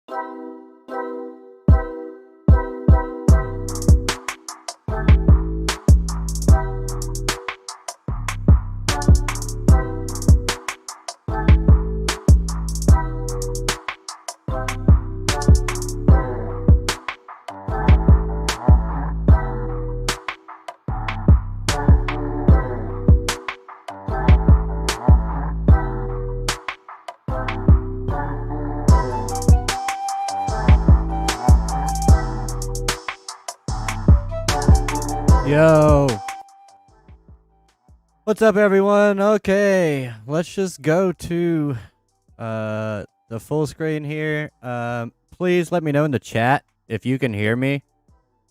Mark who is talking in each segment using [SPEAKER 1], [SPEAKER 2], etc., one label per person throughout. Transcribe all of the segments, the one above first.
[SPEAKER 1] Yo. What's up, everyone? Okay, let's just go to the full screen here. Please let me know in the chat if you can hear me,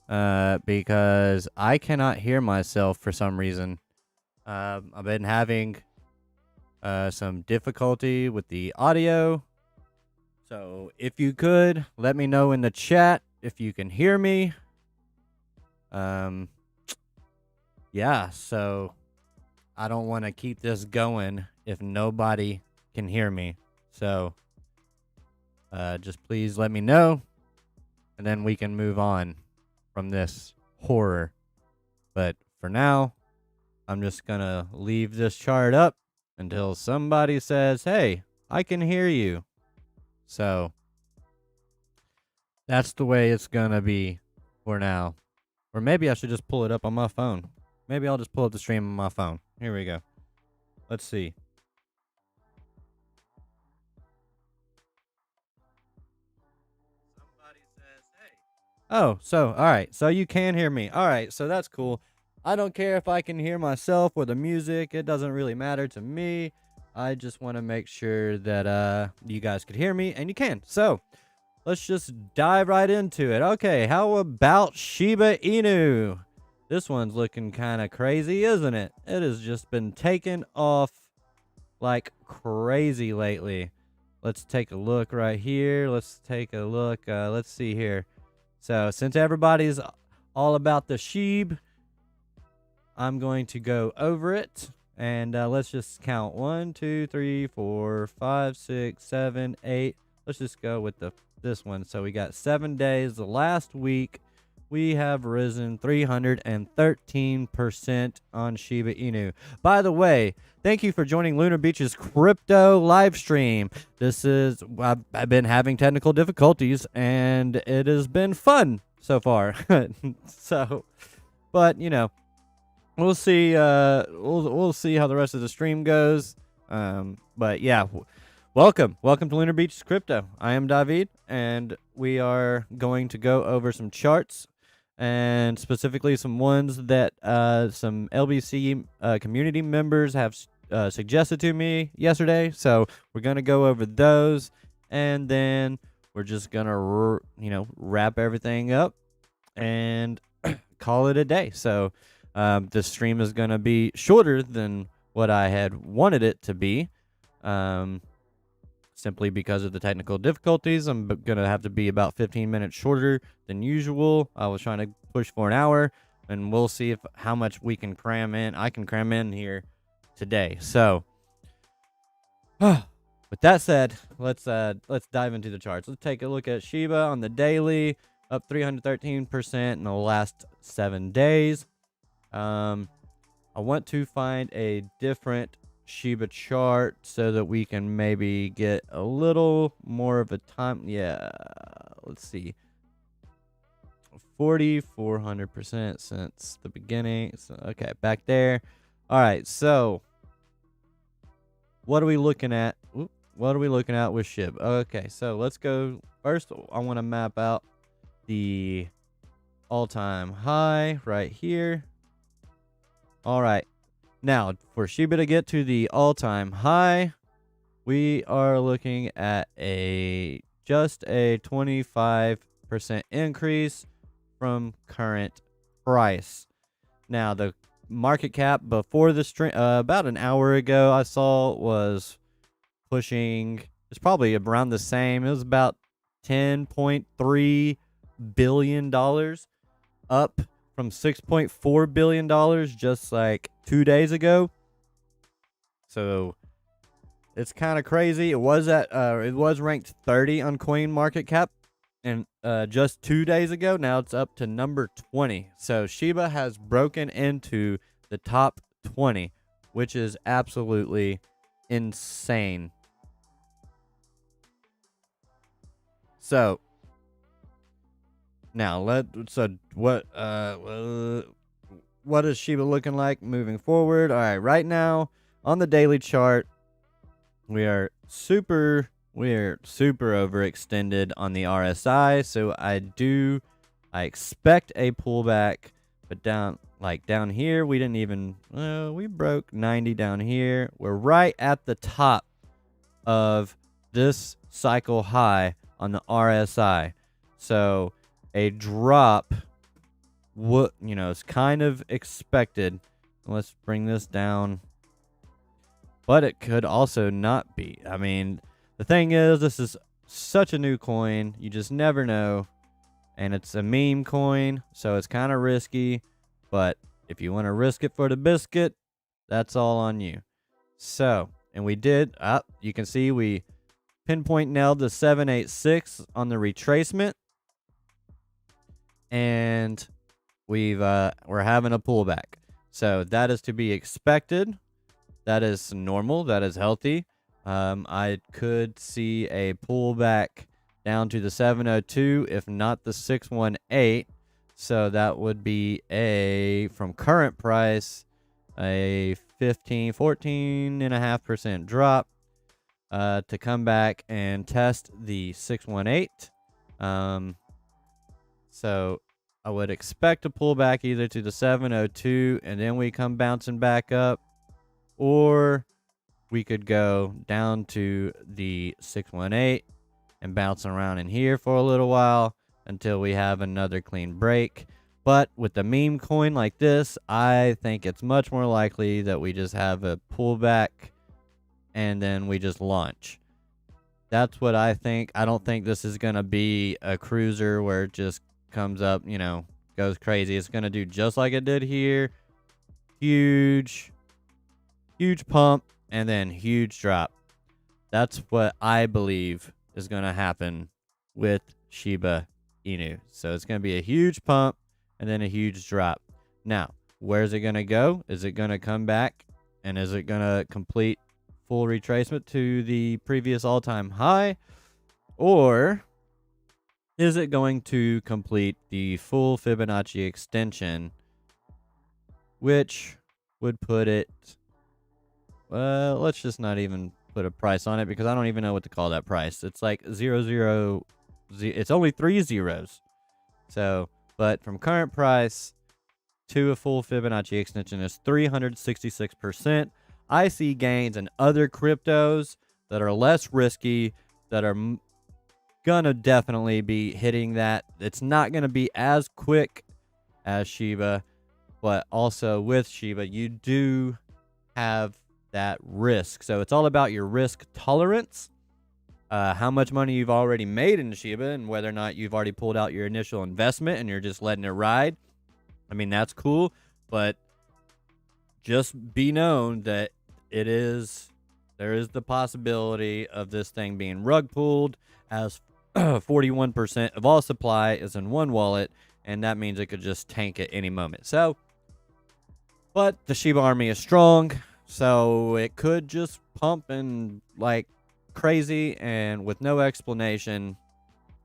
[SPEAKER 1] because I cannot hear myself for some reason. I've been having some difficulty with the audio, so if you could let me know in the chat if you can hear me. Yeah, so I don't want to keep this going if nobody can hear me. So just please let me know, and then we can move on from this horror. But for now, I'm just going to leave this chart up until somebody says, hey, I can hear you. So that's the way it's going to be for now. Or maybe I should just pull it up on my phone. Maybe I'll just pull up the stream on my phone. Here we go. Let's see. Somebody says, hey. Oh, so, all right. So you can hear me. All right, so that's cool. I don't care if I can hear myself or the music. It doesn't really matter to me. I just want to make sure that you guys could hear me, and you can. So let's just dive right into it. Okay, how about Shiba Inu? This one's looking kind of crazy, isn't it? It has just been taken off like crazy lately. Let's take a look right here. Let's take a look. Let's see here. So since everybody's all about the SHIB, I'm going to go over it. And let's just count 1, 2, 3, 4, 5, 6, 7, 8. Let's just go with this one. So we got 7 days. The last week, we have risen 313% on Shiba Inu. By the way, thank you for joining Lunar Beach's crypto live stream. I've been having technical difficulties, and it has been fun so far. But you know, we'll see. We'll see how the rest of the stream goes. But yeah. Welcome to Lunar Beach's Crypto. I am David, and we are going to go over some charts, and specifically some ones that some LBC community members have suggested to me yesterday. So we're going to go over those, and then we're just going to, wrap everything up and call it a day. So this stream is going to be shorter than what I had wanted it to be. Simply because of the technical difficulties. I'm going to have to be about 15 minutes shorter than usual. I was trying to push for an hour, and we'll see how much we can cram in. I can cram in here today. So, with that said, let's dive into the charts. Let's take a look at SHIBA on the daily, up 313% in the last 7 days. I want to find a different SHIBA chart so that we can maybe get a little more of a time. Yeah, let's see. 4,400% since the beginning. So, okay, back there. All right, so what are we looking at? What are we looking at with SHIB? Okay, so let's go. First, I want to map out the all-time high right here. All right. Now, for SHIBA to get to the all-time high, we are looking at just a 25% increase from current price. Now, the market cap before the stream, about an hour ago, I saw was pushing. It's probably around the same. It was about $10.3 billion, up from $6.4 billion just like 2 days ago. So It's kind of crazy. It was ranked 30 on Coin Market Cap, and just 2 days ago, now it's up to number 20. So Shiba has broken into the top 20, which is absolutely insane. So now what is Shiba looking like moving forward? All right, right now on the daily chart, we are super overextended on the RSI, so I expect a pullback, but down here we didn't even we broke 90 down here. We're right at the top of this cycle high on the RSI. So a drop is kind of expected. Let's bring this down. But it could also not be. I mean, the thing is, this is such a new coin. You just never know. And it's a meme coin, so it's kind of risky. But if you want to risk it for the biscuit, that's all on you. So, and we did. You can see we pinpoint nailed the 786 on the retracement. And we're having a pullback. So that is to be expected. That is normal. That is healthy. I could see a pullback down to the 702, if not the 618. So that would be from current price, a 14.5% drop to come back and test the 618. So I would expect a pullback either to the 702 and then we come bouncing back up, or we could go down to the 618 and bounce around in here for a little while until we have another clean break. But with the meme coin like this, I think it's much more likely that we just have a pullback and then we just launch. That's what I think. I don't think this is going to be a cruiser where it just comes up, goes crazy. It's going to do just like it did here. Huge pump and then huge drop. That's what I believe is going to happen with Shiba Inu. So it's going to be a huge pump and then a huge drop. Now, where's it going to go? Is it going to come back and is it going to complete full retracement to the previous all-time high? Or is it going to complete the full Fibonacci extension, which would put it, let's just not even put a price on it because I don't even know what to call that price. It's like 00, it's only 3 zeros. So, but from current price to a full Fibonacci extension is 366%. I see gains in other cryptos that are less risky, that are gonna definitely be hitting that. It's not gonna be as quick as Shiba, but also with Shiba, you do have that risk. So it's all about your risk tolerance, how much money you've already made in Shiba, and whether or not you've already pulled out your initial investment and you're just letting it ride. I mean, that's cool, but just be known that there is the possibility of this thing being rug pulled, as 41% of all supply is in one wallet, and that means it could just tank at any moment. So, but the Shiba army is strong, so it could just pump and like crazy and with no explanation.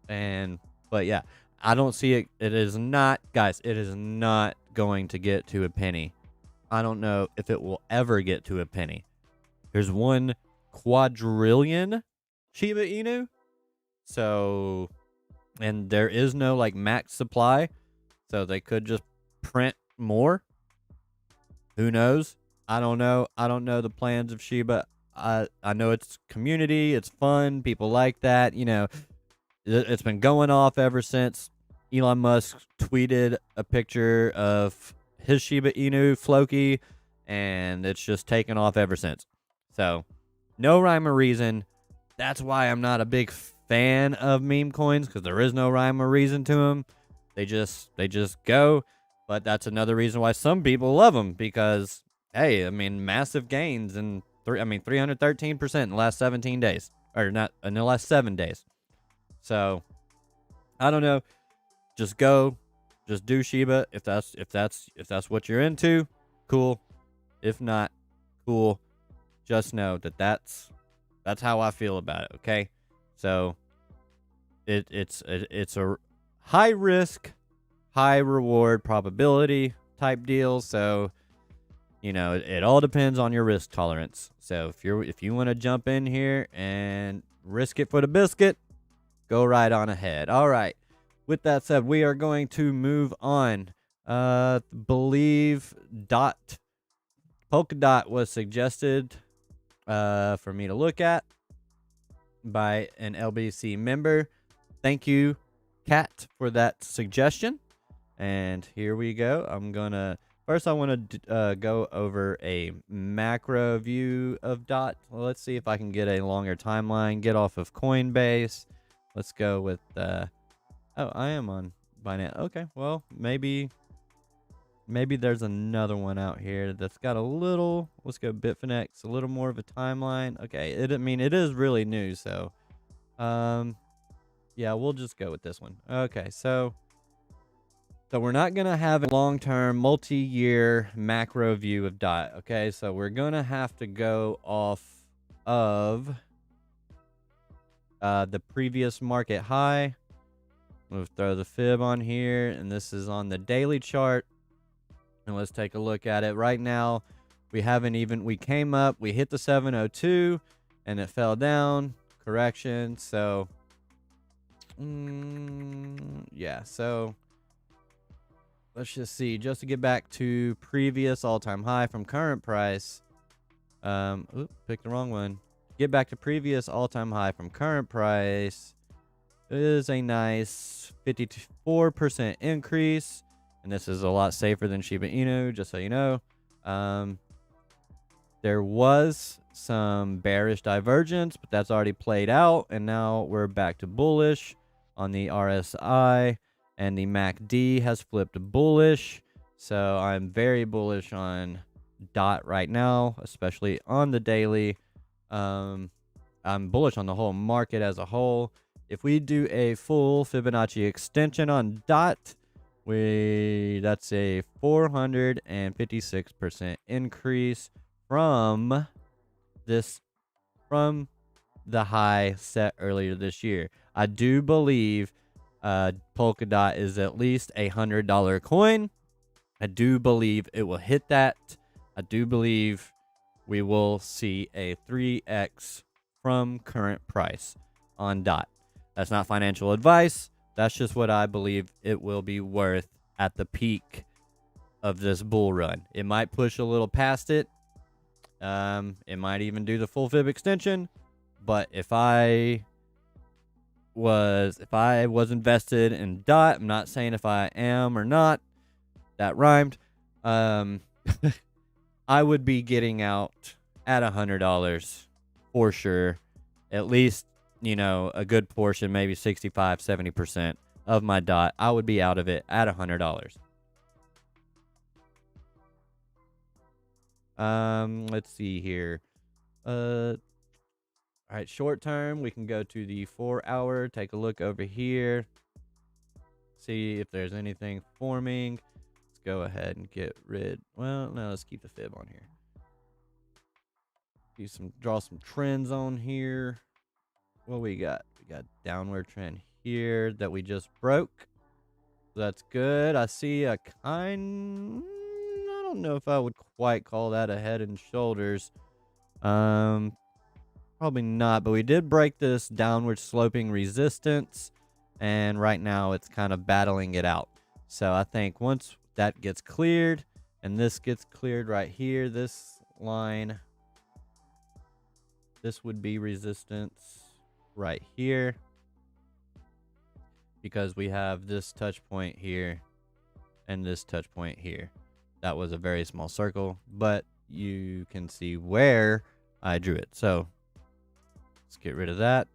[SPEAKER 1] But yeah, I don't see it. It is not, guys, it is not going to get to a penny. I don't know if it will ever get to a penny. There's 1 quadrillion Shiba Inu. So, and there is no like max supply. So they could just print more. Who knows? I don't know. I don't know the plans of Shiba. I know it's community. It's fun. People like that. It's been going off ever since Elon Musk tweeted a picture of his Shiba Inu Floki, and it's just taken off ever since. So, no rhyme or reason. That's why I'm not a big fan of meme coins, because there is no rhyme or reason to them. They just go. But that's another reason why some people love them, because, hey, I mean, massive gains in 313% in the last 17 days, or not in the last 7 days. So I don't know. Just do SHIBA if that's what you're into. Cool. If not, cool. Just know that that's how I feel about it. Okay, so it's a high risk, high reward probability type deal. So it all depends on your risk tolerance. So if you want to jump in here and risk it for the biscuit, go right on ahead. All right. With that said, we are going to move on. Believe Polkadot was suggested for me to look at by an LBC member. Thank you, Kat, for that suggestion. And here we go. First I want to go over a macro view of DOT. Well, let's see if I can get a longer timeline. Get off of Coinbase. Let's go with oh, I am on Binance. Okay, well, maybe there's another one out here that's got a little, let's go Bitfinex, a little more of a timeline. Okay, it is really new, so yeah, we'll just go with this one. Okay, so we're not going to have a long-term multi-year macro view of DOT. Okay, so we're going to have to go off of the previous market high. We'll throw the fib on here, and this is on the daily chart. And let's take a look at it. Right now, we came up, we hit the 702, and it fell down. Correction. So, yeah. So, let's just see. Just to get back to previous all-time high from current price. Picked the wrong one. Get back to previous all-time high from current price. Is a nice 54% increase, and this is a lot safer than Shiba Inu, just so you know. There was some bearish divergence, but that's already played out, and now we're back to bullish on the RSI, and the MACD has flipped bullish. So I'm very bullish on DOT right now, especially on the daily. I'm bullish on the whole market as a whole. If we do a full Fibonacci extension on DOT, that's a 456% increase from the high set earlier this year. I do believe Polkadot is at least a $100 coin. I do believe it will hit that. I do believe we will see a 3x from current price on DOT. That's not financial advice. That's just what I believe it will be worth at the peak of this bull run. It might push a little past it. It might even do the full fib extension. But if I was invested in DOT, I'm not saying if I am or not. That rhymed. I would be getting out at $100 for sure. At least, a good portion, maybe 65, 70% of my DOT, I would be out of it at $100. Let's see here. All right, short term, we can go to the 4 hour, take a look over here, see if there's anything forming. Let's go ahead and let's keep the fib on here. Draw some trends on here. What we got? We got downward trend here that we just broke. That's good. I see I don't know if I would quite call that a head and shoulders. Probably not, but we did break this downward sloping resistance, and right now it's kind of battling it out. So I think once that gets cleared and this gets cleared right here, this line, this would be resistance right here, because we have this touch point here and this touch point here. That was a very small circle, but you can see where I drew it. So let's get rid of that.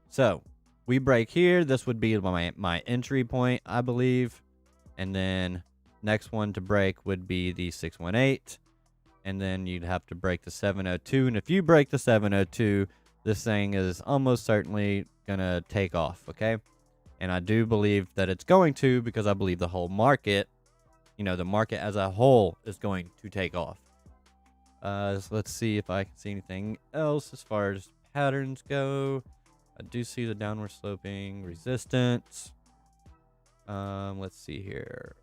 [SPEAKER 1] So we break here. This would be my entry point, I believe. And then next one to break would be the 618. and then you'd have to break the 702. And if you break the 702, this thing is almost certainly gonna take off, okay? And I do believe that it's going to, because I believe the whole market, the market as a whole is going to take off. So let's see if I can see anything else as far as patterns go. I do see the downward sloping resistance. Let's see here.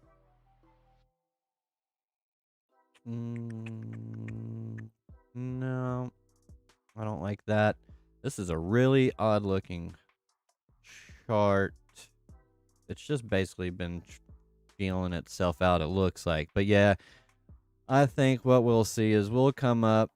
[SPEAKER 1] No, I don't like that. This is a really odd looking chart. It's just basically been feeling itself out, it looks like. But yeah, I think what we'll see is we'll come up,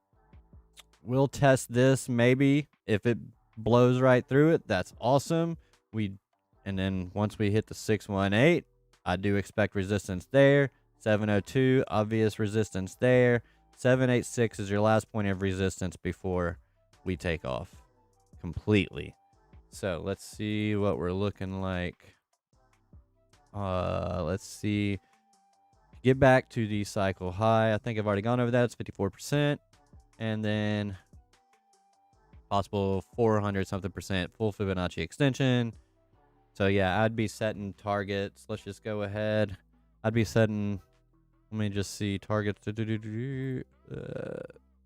[SPEAKER 1] we'll test this. Maybe if it blows right through it, that's awesome. And then once we hit the 618, I do expect resistance there. 702, obvious resistance there. 786 is your last point of resistance before we take off completely. So let's see what we're looking like. Let's see. Get back to the cycle high. I think I've already gone over that. It's 54%. And then possible 400 something percent full Fibonacci extension. So yeah, I'd be setting targets. Let's just go ahead. I'd be setting, let me just see targets.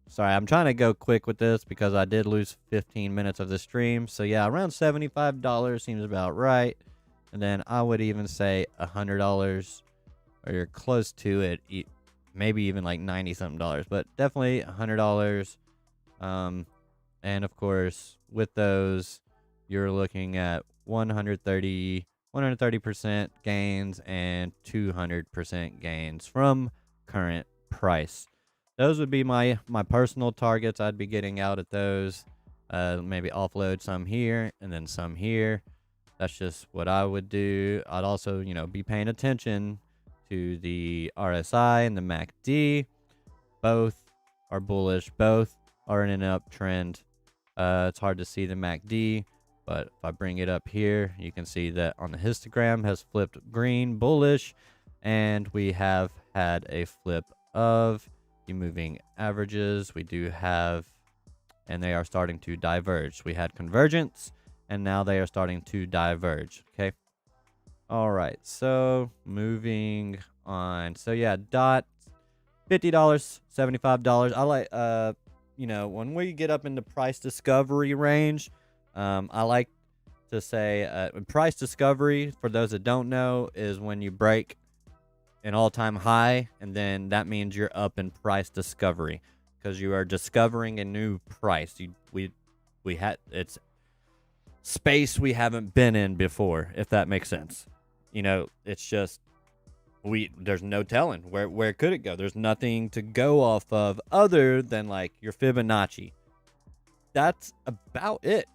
[SPEAKER 1] Sorry, I'm trying to go quick with this because I did lose 15 minutes of the stream. So yeah, around $75 seems about right. And then I would even say $100, or you're close to it. Maybe even like 90 something dollars, but definitely $100. And of course, with those, you're looking at 130% gains and 200% gains from current price. Those would be my personal targets. I'd be getting out at those. Maybe offload some here and then some here. That's just what I would do. I'd also, be paying attention to the RSI and the MACD. Both are bullish. Both are in an uptrend. It's hard to see the MACD, but if I bring it up here, you can see that on the histogram has flipped green, bullish, and we have had a flip of the moving averages. We do have, and they are starting to diverge. We had convergence, and now they are starting to diverge. Okay. All right. So moving on. So yeah, DOT, $50, $75. I like, when we get up into price discovery range, I like to say price discovery, for those that don't know, is when you break an all-time high, and then that means you're up in price discovery because you are discovering a new price. It's space we haven't been in before, if that makes sense. It's just there's no telling where could it go. There's nothing to go off of other than like your Fibonacci. That's about it.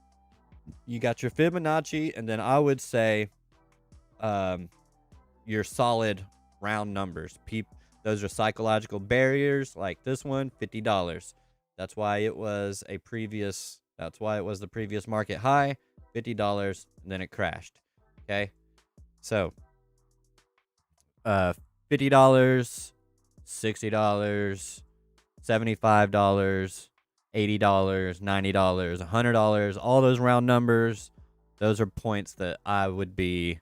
[SPEAKER 1] You got your Fibonacci, and then I would say your solid round numbers. Those are psychological barriers, like this one, $50. That's why it was the previous market high, $50, and then it crashed. Okay. So $50, $60, $75, $80, $90, $100, all those round numbers, those are points that I would be,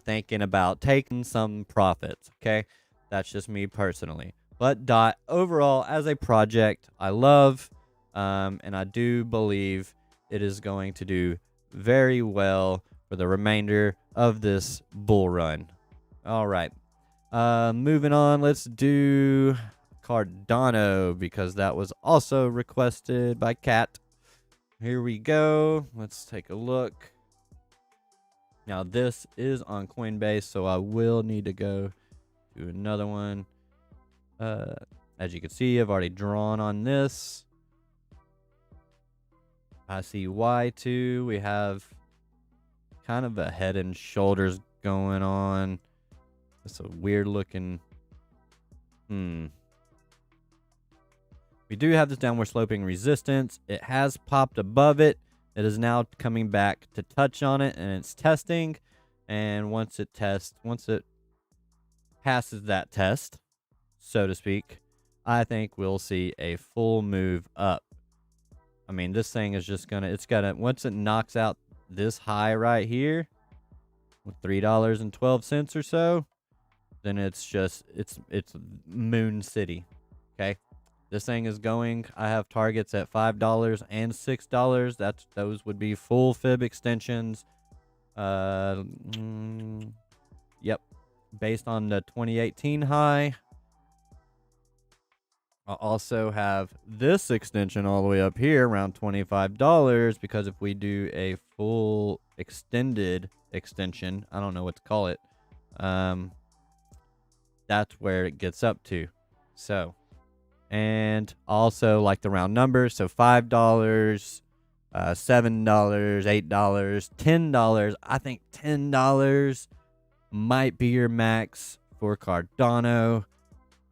[SPEAKER 1] thinking about taking some profits. Okay. That's just me personally. But DOT overall as a project, I love, and I do believe it is going to do very well for the remainder of this bull run. All right. Moving on, let's do Cardano, because that was also requested by Kat. Here we go. Let's take a look. Now this is on Coinbase, so I will need to go to another one. As you can see, I've already drawn on this. I see Y2. We have kind of a head and shoulders going on. It's a weird looking. We do have this downward sloping resistance. It has popped above it. It is now coming back to touch on it, and it's testing. And once it passes that test, so to speak, I think we'll see a full move up. I mean, this thing is just once it knocks out this high right here, with $3.12 or so, then it's Moon City. Okay. This thing is going. I have targets at $5 and $6. Those would be full fib extensions. Uh, yep. Based on the 2018 high. I'll also have this extension all the way up here around $25 because if we do a full extended extension, I don't know what to call it. That's where it gets up to. So, and also like the round numbers, so $5, $7, $8, $10. I think $10 might be your max for Cardano.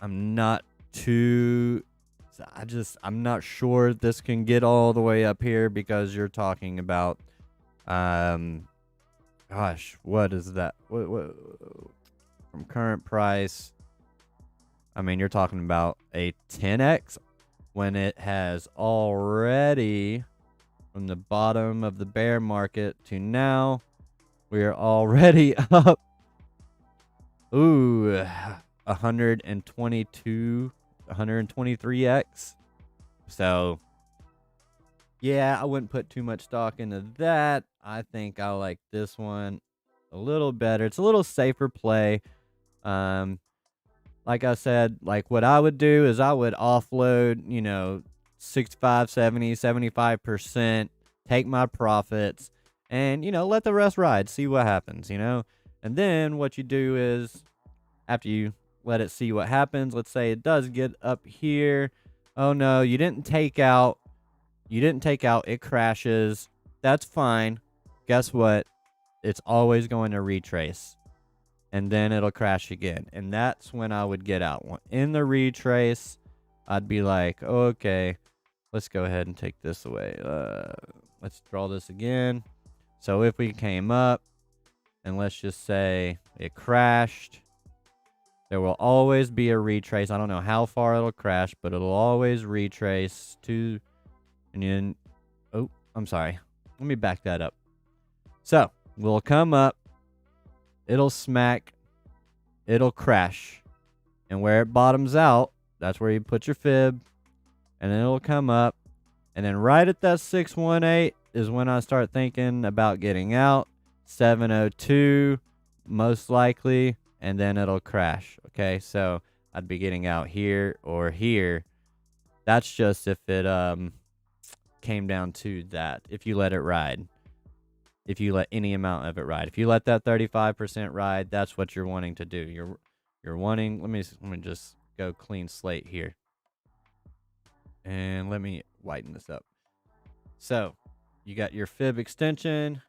[SPEAKER 1] I'm not sure this can get all the way up here because you're talking about gosh, what is that? What from current price? I mean, you're talking about a 10x when it has already, from the bottom of the bear market to now, we are already up 123x. So yeah, I wouldn't put too much stock into that. I think I like this one a little better. It's a little safer play. Like I said, like what I would do is I would offload, 65, 70, 75%, take my profits, and, let the rest ride, see what happens. And then what you do is, after you let it see what happens, let's say it does get up here. Oh no, you didn't take out, it crashes. That's fine. Guess what? It's always going to retrace. And then it'll crash again. And that's when I would get out. In the retrace, I'd be like, okay, let's go ahead and take this away. Let's draw this again. So if we came up, and let's just say it crashed, there will always be a retrace. I don't know how far it'll crash, but it'll always retrace to, and then, oh, I'm sorry. Let me back that up. So we'll come up. It'll smack, it'll crash, and where it bottoms out, that's where you put your fib, and then it'll come up, and then right at that 618 is when I start thinking about getting out. 702 most likely, and then it'll crash. Okay, so I'd be getting out here or here. That's just if it came down to that, if you let it ride. If you let any amount of it ride. If you let that 35% ride, that's what you're wanting to do. You're wanting, let me just go clean slate here. And let me whiten this up. So, you got your fib extension,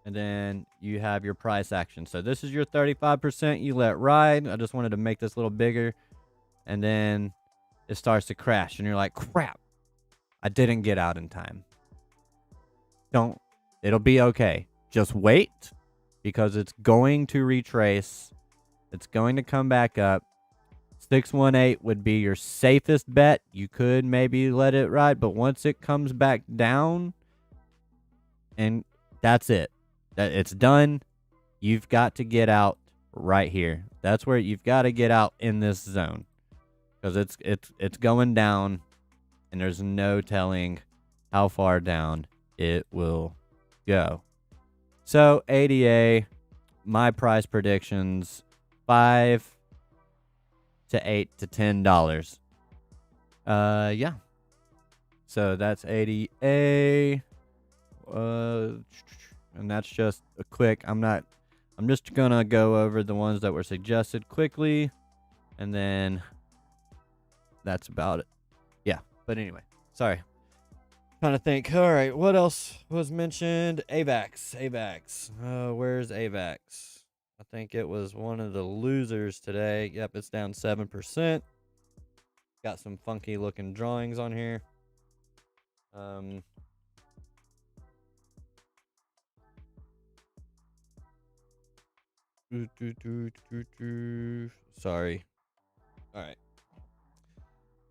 [SPEAKER 1] and then you have your price action. So this is your 35% you let ride. I just wanted to make this a little bigger. And then it starts to crash, and you're like, crap, I didn't get out in time. It'll be okay. Just wait, because it's going to retrace. It's going to come back up. 618 would be your safest bet. You could maybe let it ride, but once it comes back down, and that's it. It's done. You've got to get out right here. That's where you've got to get out in this zone, because it's going down, and there's no telling how far down it will go. So ADA, my price predictions, $5 to $8 to $10. Yeah. So that's ADA. And that's just a quick. I'm just gonna go over the ones that were suggested quickly, and then that's about it. Yeah. But anyway, sorry. Trying to think. All right, what else was mentioned? AVAX. Where's AVAX? I think it was one of the losers today. Yep, it's down 7%. Got some funky looking drawings on here. Sorry. All right.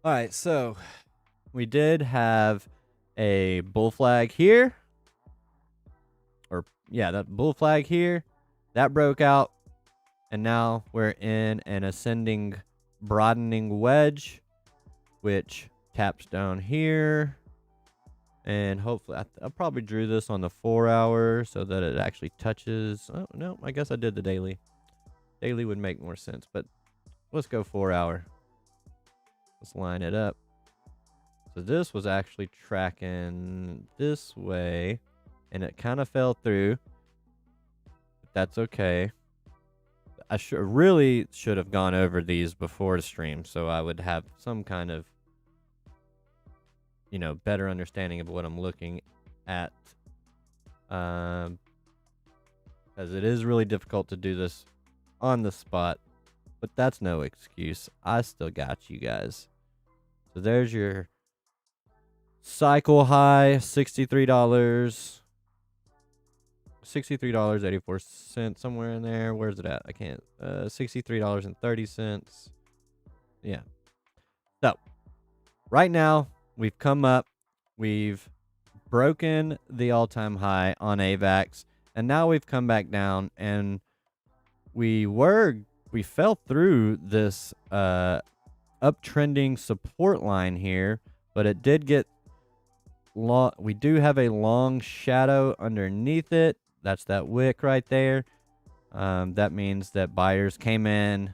[SPEAKER 1] All right, so we did have a bull flag here. Or, yeah, that bull flag here. That broke out. And now we're in an ascending, broadening wedge, which taps down here. And hopefully, I probably drew this on the 4 hour so that it actually touches. Oh, no, I guess I did the daily. Daily would make more sense, but let's go 4 hour. Let's line it up. So this was actually tracking this way, and it kind of fell through. But that's okay. I really should have gone over these before the stream, so I would have some kind of, you know, better understanding of what I'm looking at. Because it is really difficult to do this on the spot, but that's no excuse. I still got you guys. So there's your cycle high, $63. $63.84, somewhere in there. Where's it at? I can't. $63.30. Yeah. So, right now, we've come up. We've broken the all-time high on AVAX. And now we've come back down. And we fell through this uptrending support line here. But it did get long. We do have a long shadow underneath it. That's that wick right there. That means that buyers came in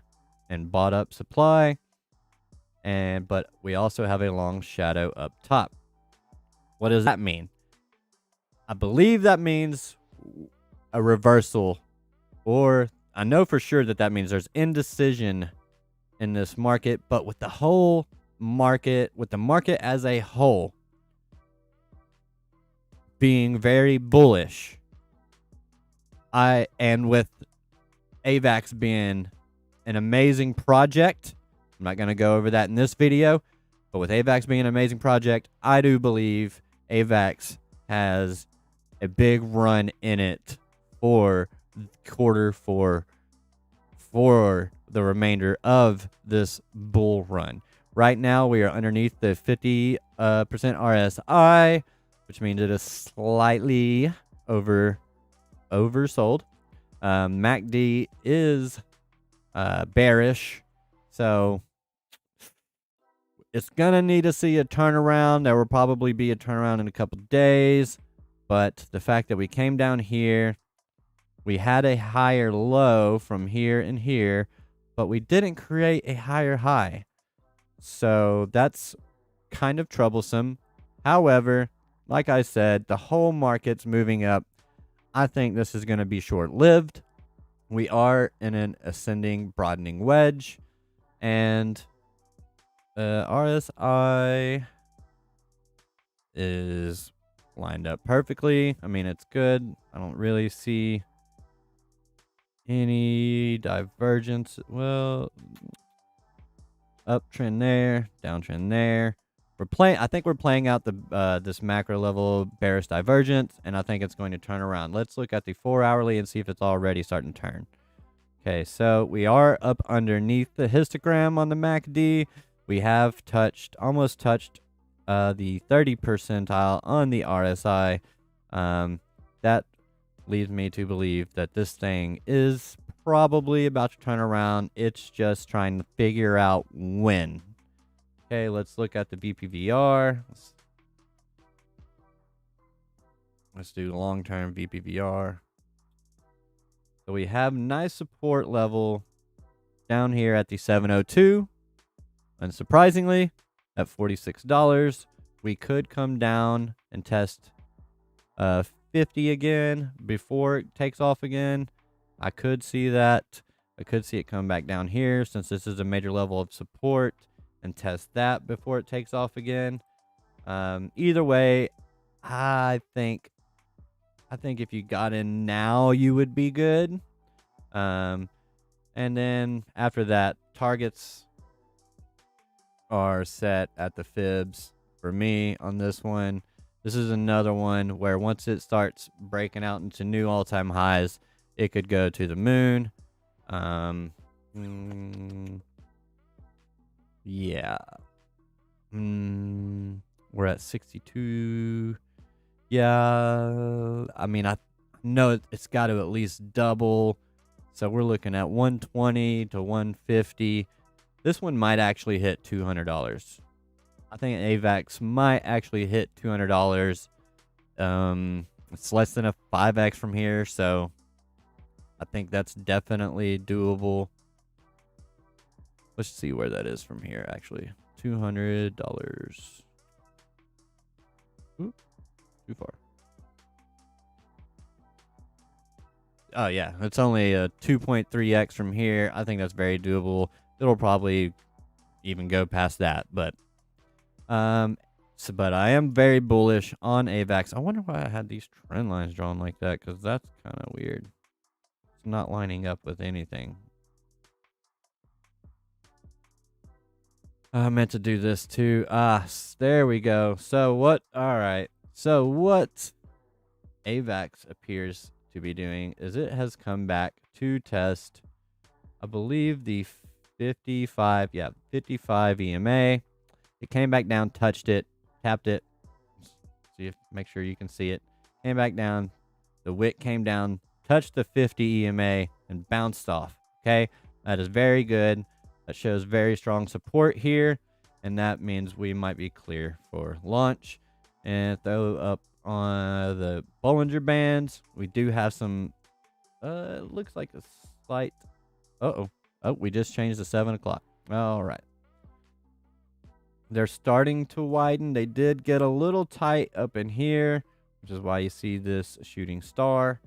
[SPEAKER 1] and bought up supply. But we also have a long shadow up top. What does that mean? I believe that means a reversal, or I know for sure that that means there's indecision in this market. But with the whole market, with the market as a whole being very bullish, and with AVAX being an amazing project, I'm not going to go over that in this video, but with AVAX being an amazing project, I do believe AVAX has a big run in it for quarter four, for the remainder of this bull run. Right now, we are underneath the 50% RSI, which means it is slightly oversold. MACD is bearish, so it's gonna need to see a turnaround. There will probably be a turnaround in a couple days, but the fact that we came down here, we had a higher low from here and here, but we didn't create a higher high, so that's kind of troublesome. However, like I said, the whole market's moving up. I think this is going to be short-lived. We are in an ascending, broadening wedge. And RSI is lined up perfectly. I mean, it's good. I don't really see any divergence. Well, uptrend there, downtrend there. I think we're playing out the this macro level bearish divergence, and I think it's going to turn around. Let's look at the 4 hourly and see if it's already starting to turn. Okay, so we are up underneath the histogram on the MACD. We have almost touched the 30 percentile on the RSI. That leads me to believe that this thing is probably about to turn around. It's just trying to figure out when. Okay, let's look at the VPVR. Let's do long-term VPVR. So we have nice support level down here at the 702. Unsurprisingly, at $46, we could come down and test 50 again before it takes off again. I could see that. I could see it come back down here since this is a major level of support, and test that before it takes off again. Either way, I think if you got in now, you would be good. And then after that, targets are set at the fibs for me on this one. This is another one where once it starts breaking out into new all-time highs, it could go to the moon. Yeah. We're at 62. Yeah. I mean, I know it's got to at least double. So we're looking at 120 to 150. This one might actually hit $200. I think AVAX might actually hit $200. It's less than a 5x from here, so I think that's definitely doable. Let's see where that is from here, actually. $200. Oop, too far. Oh, yeah. It's only a 2.3x from here. I think that's very doable. It'll probably even go past that, but but I am very bullish on AVAX. I wonder why I had these trend lines drawn like that, because that's kind of weird. It's not lining up with anything. I meant to do this too. There we go. So what? All right. So what AVAX appears to be doing is it has come back to test, I believe, the 55. Yeah, 55 EMA. It came back down, touched it, tapped it. See if make sure you can see it. Came back down. The wick came down, touched the 50 EMA, and bounced off. Okay, that is very good. That shows very strong support here, and that means we might be clear for launch. And throw up on the Bollinger Bands, we do have some, looks like a slight, oh, we just changed to 7 o'clock. All right. They're starting to widen. They did get a little tight up in here, which is why you see this shooting star.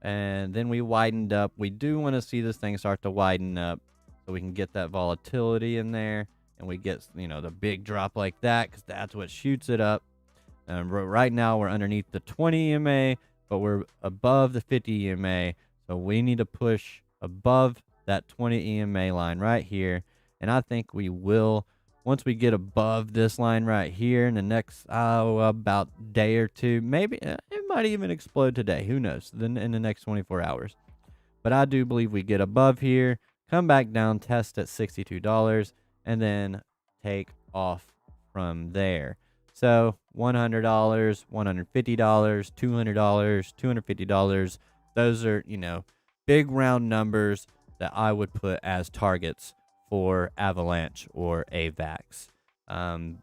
[SPEAKER 1] And then we widened up. We do want to see this thing start to widen up so we can get that volatility in there. And we get, the big drop like that, because that's what shoots it up. And right now we're underneath the 20 EMA, but we're above the 50 EMA. So we need to push above that 20 EMA line right here. And I think we will. Once we get above this line right here in the next, about day or two, maybe it might even explode today. Who knows? Then in the next 24 hours. But I do believe we get above here, come back down, test at $62, and then take off from there. So $100, $150, $200, $250. Those are, big round numbers that I would put as targets for Avalanche or AVAX.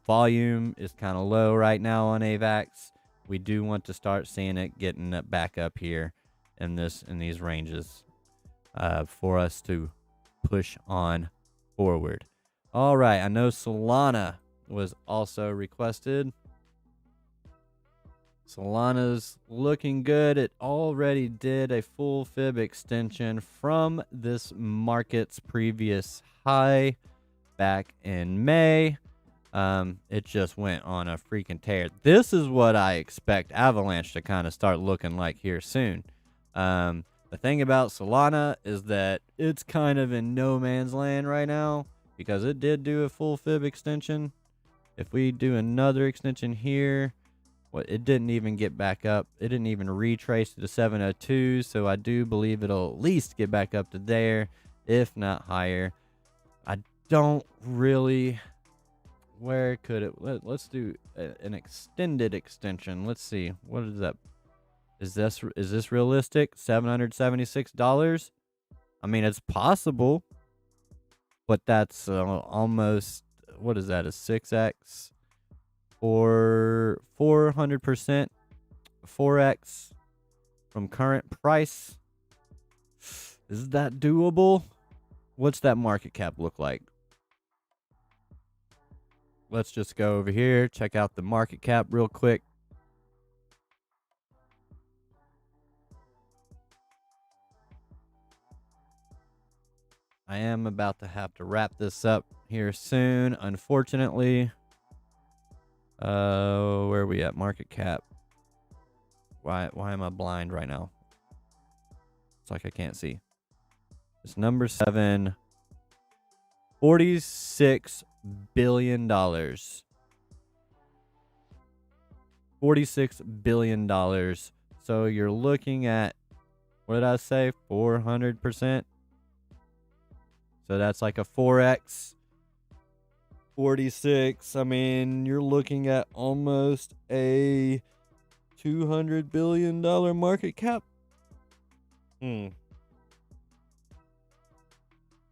[SPEAKER 1] Volume is kind of low right now on AVAX. We do want to start seeing it getting it back up here in these ranges for us to push on forward. All right, I know Solana was also requested. Solana's looking good. It already did a full fib extension from this market's previous high back in May. It just went on a freaking tear. This is what I expect Avalanche to kind of start looking like here soon. The thing about Solana is that it's kind of in no man's land right now because it did do a full fib extension. If we do another extension here, it didn't even get back up. It didn't even retrace to the 702, so I do believe it'll at least get back up to there, if not higher. I don't really... Where could it... Let's do an extended extension. Let's see. What is that? Is this realistic? $776? I mean, it's possible, but that's almost... What is that? A 6x? Or 400%, 4x from current price. Is that doable? What's that market cap look like? Let's just go over here, check out the market cap real quick. I am about to have to wrap this up here soon, unfortunately. Where are we at? Market cap. Why am I blind right now? It's like I can't see. It's number 7. $46 billion. $46 billion. So you're looking at, what did I say? 400%. So that's like a 4x. 46. I mean, you're looking at almost a $200 billion market cap. Man,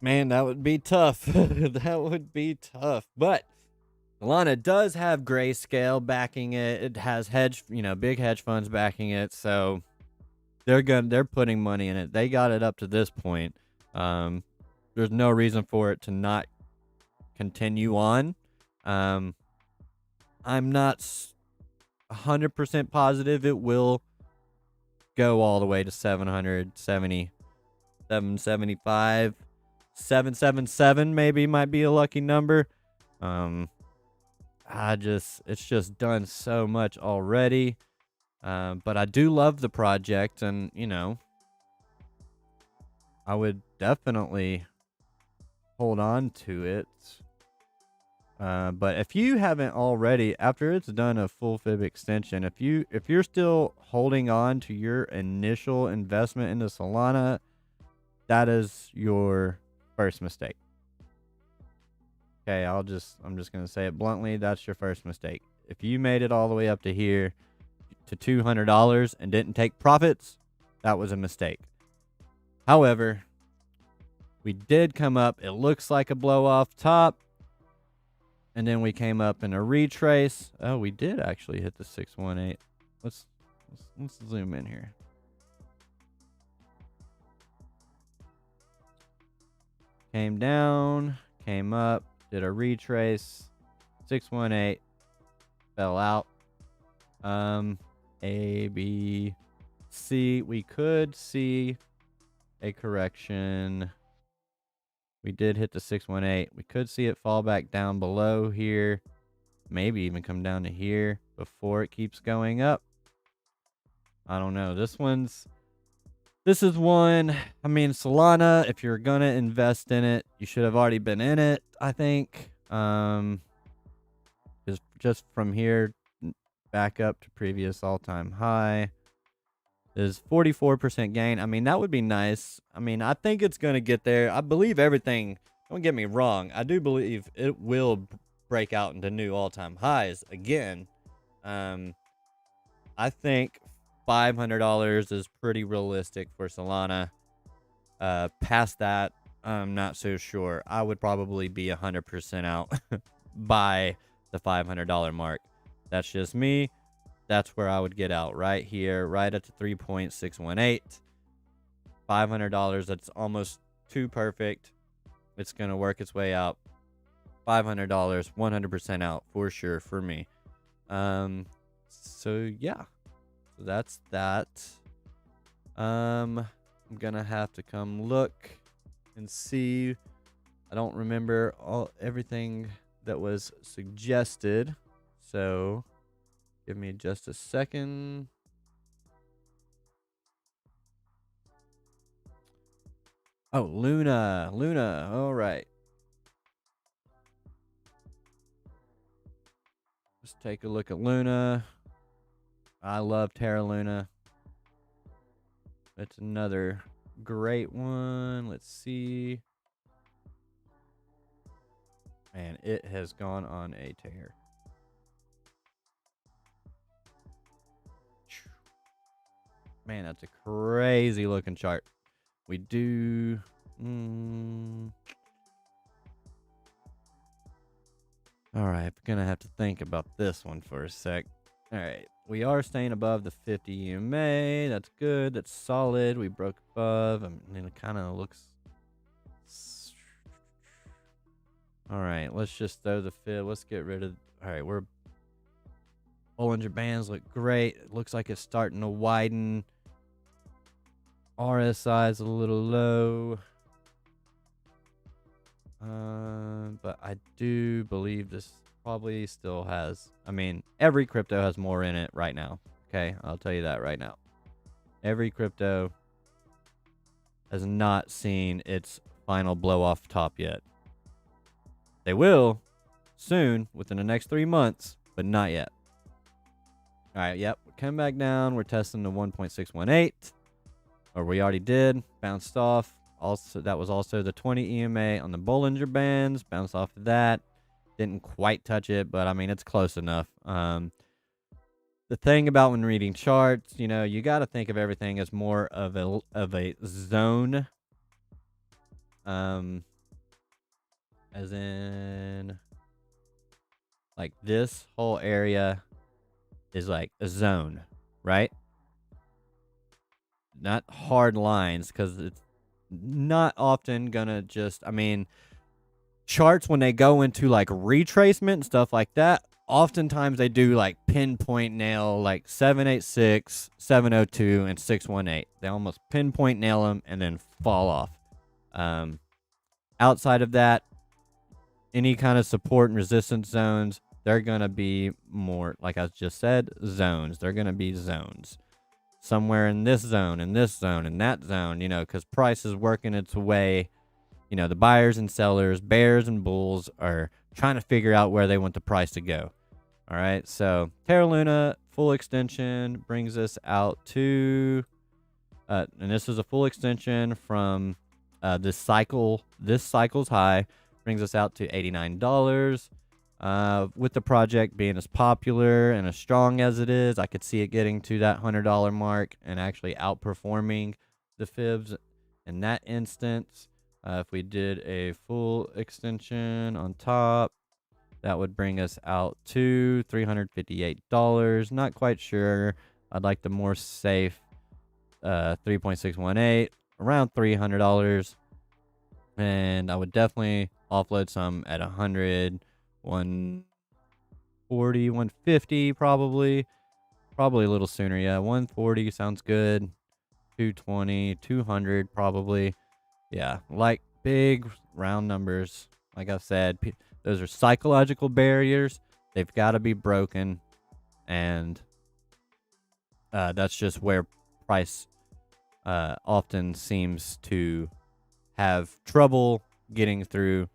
[SPEAKER 1] that would be tough. That would be tough. But Solana does have Grayscale backing it. It has big hedge funds backing it. So they're putting money in it. They got it up to this point. There's no reason for it to not continue on. I'm not 100% positive it will go all the way to 770, 775, 777 maybe might be a lucky number. It's just done so much already. But I do love the project, and I would definitely hold on to it. But if you haven't already, after it's done a full fib extension, if you're still holding on to your initial investment into Solana, that is your first mistake. Okay, I'm just gonna say it bluntly. That's your first mistake. If you made it all the way up to here to $200 and didn't take profits, that was a mistake. However, we did come up. It looks like a blow off top. And then we came up in a retrace. Oh, we did actually hit the 618. Let's zoom in here. Came down, came up, did a retrace. 618 fell out. A, B, C. We could see a correction. We did hit the 618. We could see it fall back down below here. Maybe even come down to here before it keeps going up. I don't know. This is one. I mean, Solana, if you're going to invest in it, you should have already been in it, I think. Just from here back up to previous all-time high is 44% gain. I mean, that would be nice. I mean, I think it's going to get there. I believe everything. Don't get me wrong. I do believe it will break out into new all-time highs again. I think $500 is pretty realistic for Solana. Past that, I'm not so sure. I would probably be 100% out by the $500 mark. That's just me. That's where I would get out, right here, right at the 3.618. $500, that's almost too perfect. It's going to work its way out. $500, 100% out for sure for me. So yeah, so that's that. I'm going to have to come look and see. I don't remember everything that was suggested. So give me just a second. Oh, Luna. All right. Let's take a look at Luna. I love Terra Luna. It's another great one. Let's see. Man, it has gone on a tear. Man, that's a crazy looking chart. We do. All right, I'm gonna have to think about this one for a sec. All right, we are staying above the 50 EMA. That's good. That's solid. We broke above. I mean, it kind of looks. All right, let's just throw the fib. Let's get rid of. All right, Bollinger Bands look great. It looks like it's starting to widen. RSI is a little low. But I do believe this probably still has. I mean, every crypto has more in it right now. Okay, I'll tell you that right now. Every crypto has not seen its final blow off top yet. They will soon, within the next 3 months, but not yet. All right, yep, we're coming back down. We're testing the 1.618, or we already did. Bounced off. Also, that was also the 20 EMA on the Bollinger Bands. Bounced off of that. Didn't quite touch it, but I mean, it's close enough. The thing about when reading charts, you got to think of everything as more of a zone, um, as in like this whole area is like a zone, right? Not hard lines, because it's not often gonna just. I mean, charts when they go into like retracement and stuff like that, oftentimes they do like pinpoint nail like 786, 702, and 618. They almost pinpoint nail them and then fall off. Outside of that, any kind of support and resistance zones, they're gonna be more, like I just said, zones. They're gonna be zones. Somewhere in this zone, in this zone, in that zone, because price is working its way. The buyers and sellers, bears and bulls, are trying to figure out where they want the price to go. All right, so Terra Luna full extension brings us out to, and this is a full extension from this cycle's high, brings us out to $89. With the project being as popular and as strong as it is, I could see it getting to that $100 mark and actually outperforming the fibs in that instance. If we did a full extension on top, that would bring us out to $358. Not quite sure. I'd like the more safe 3.618, around $300. And I would definitely offload some at 100, 140, 150 probably. Probably a little sooner, yeah. 140 sounds good. 220, 200 probably. Yeah, like big round numbers. Like I said, those are psychological barriers. They've got to be broken. And that's just where price often seems to have trouble getting through,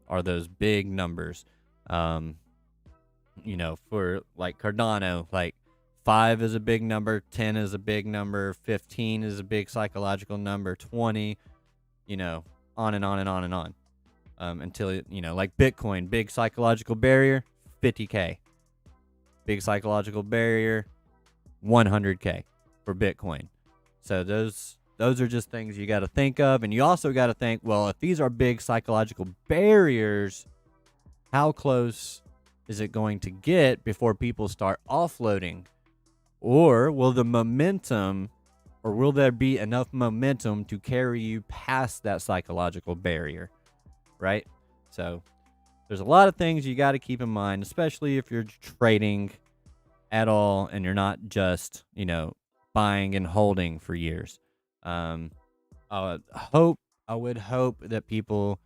[SPEAKER 1] are those big numbers. For like Cardano, like 5 is a big number, 10 is a big number, 15 is a big psychological number, 20, on and on and on and on. Until, like Bitcoin, big psychological barrier, 50K. Big psychological barrier, 100K for Bitcoin. So those are just things you got to think of. And you also got to think, well, if these are big psychological barriers, how close is it going to get before people start offloading? Or will there be enough momentum to carry you past that psychological barrier, right? So there's a lot of things you got to keep in mind, especially if you're trading at all and you're not just, buying and holding for years. I would hope that people,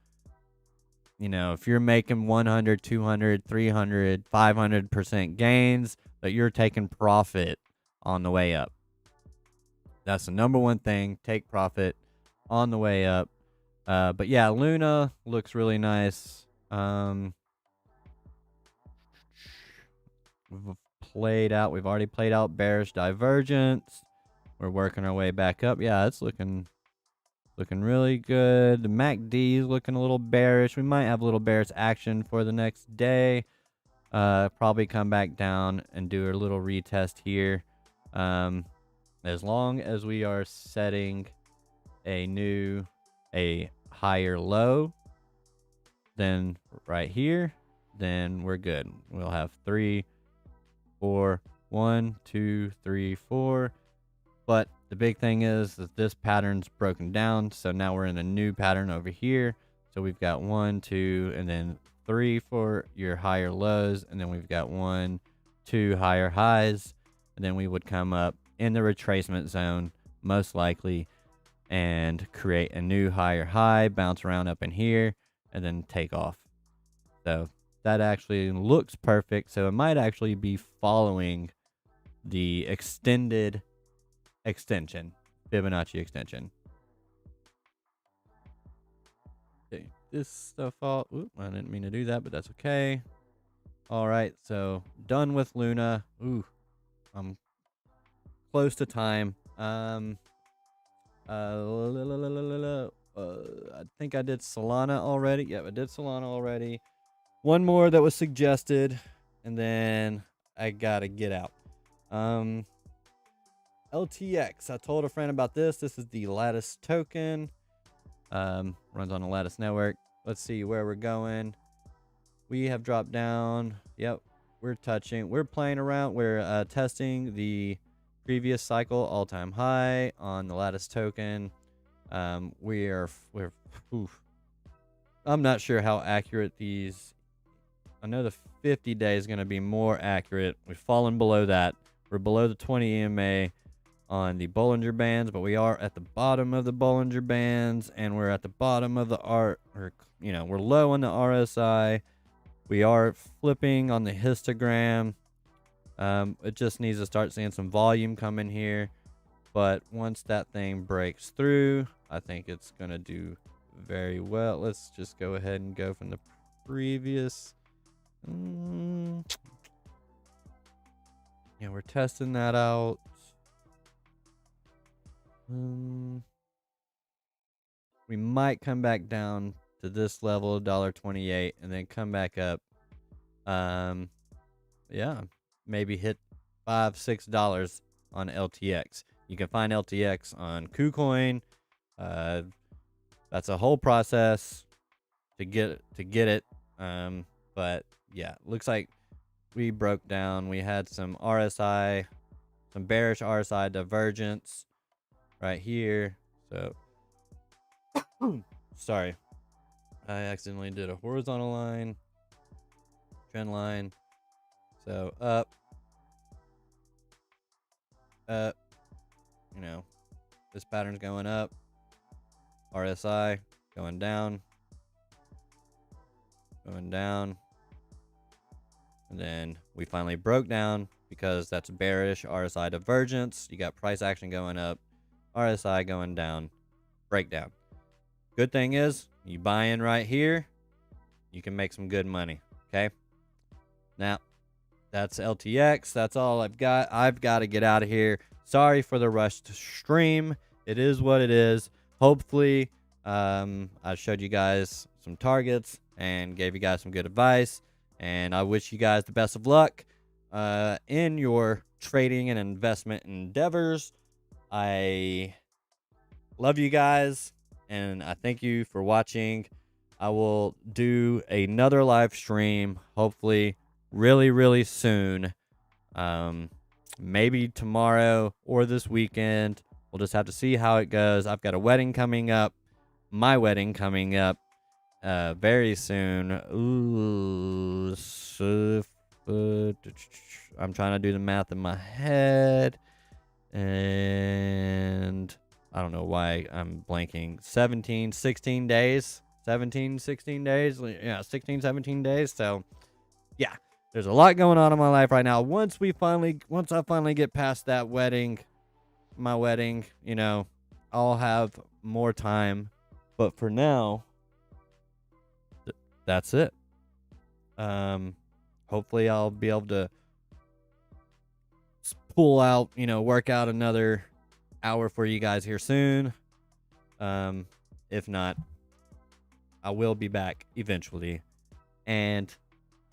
[SPEAKER 1] if you're making 100, 200, 300, 500% gains, that you're taking profit on the way up. That's the number one thing. Take profit on the way up. But yeah, Luna looks really nice. We've already played out bearish divergence. We're working our way back up. Yeah, it's looking really good. The MACD is looking a little bearish. We might have a little bearish action for the next day. Probably come back down and do a little retest here. As long as we are setting a higher low than right here, then we're good. We'll have 3, 4, 1, 2, 3, 4. But the big thing is that this pattern's broken down. So now we're in a new pattern over here. So we've got 1, 2, and then 3 for your higher lows. And then we've got 1, 2 higher highs. And then we would come up in the retracement zone, most likely, and create a new higher high, bounce around up in here, and then take off. So that actually looks perfect. So it might actually be following the extended extension, Fibonacci extension. Okay, this stuff all, I didn't mean to do that, but that's okay. All right, so done with Luna. I'm close to time. I think I did Solana already. Yep, I did Solana already. one more that was suggested, and then I gotta get out. LTX. I told a friend about this. This is the Lattice token. Runs on the Lattice network. Let's see where we're going. We have dropped down. Yep, we're playing around. We're testing the previous cycle all-time high on the Lattice token. We're oof. I'm not sure how accurate these. I know the 50-day is going to be more accurate. We've fallen below that. We're below the 20 EMA on the Bollinger Bands, but we are at the bottom of the Bollinger Bands, and we're at the bottom of the we're low on the RSI. We are flipping on the histogram. It just needs to start seeing some volume come in here, but once that thing breaks through, I think it's gonna do very well. Let's just go ahead and go from the previous. Yeah, we're testing that out. We might come back down to this level, $1.28, and then come back up. Yeah, maybe hit $5-6 on LTX. You can find LTX on KuCoin. That's a whole process to get it. But yeah, looks like we broke down. We had some RSI, some bearish RSI divergence right here. So sorry, I accidentally did a horizontal line, trend line. So up, this pattern's going up, RSI going down, and then we finally broke down because that's bearish RSI divergence. You got price action going up, RSI going down, breakdown. Good thing is, you buy in right here, you can make some good money. Okay, now that's LTX. That's all I've got. I've got to get out of here. Sorry for the rushed stream. It is what it is. Hopefully, I showed you guys some targets and gave you guys some good advice. And I wish you guys the best of luck in your trading and investment endeavors. I love you guys, and I thank you for watching. I will do another live stream, hopefully really, really soon. Maybe tomorrow or this weekend. We'll just have to see how it goes. I've got a wedding coming up. My wedding coming up very soon. Ooh, I'm trying to do the math in my head, and I don't know why I'm blanking. 16 days. 16 days. Yeah, 17 days. So, yeah, there's a lot going on in my life right now. Once I finally get past that wedding, my wedding, I'll have more time. But for now, that's it. Hopefully I'll be able to pull out, work out another hour for you guys here soon. If not, I will be back eventually. And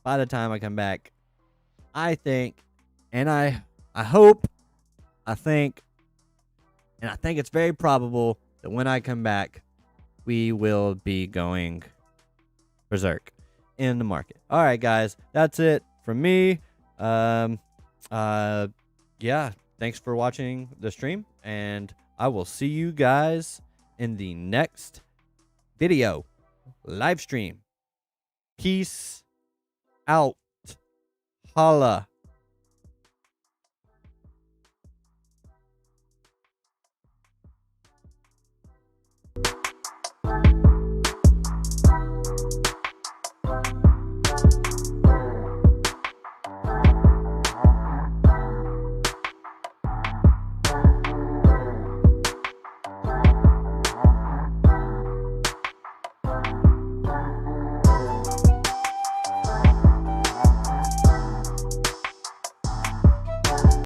[SPEAKER 1] by the time I come back, I think, and I hope, I think it's very probable that when I come back, we will be going berserk in the market. All right, guys, that's it from me. Yeah, thanks for watching the stream, and I will see you guys in the next video live stream. Peace out. Holla.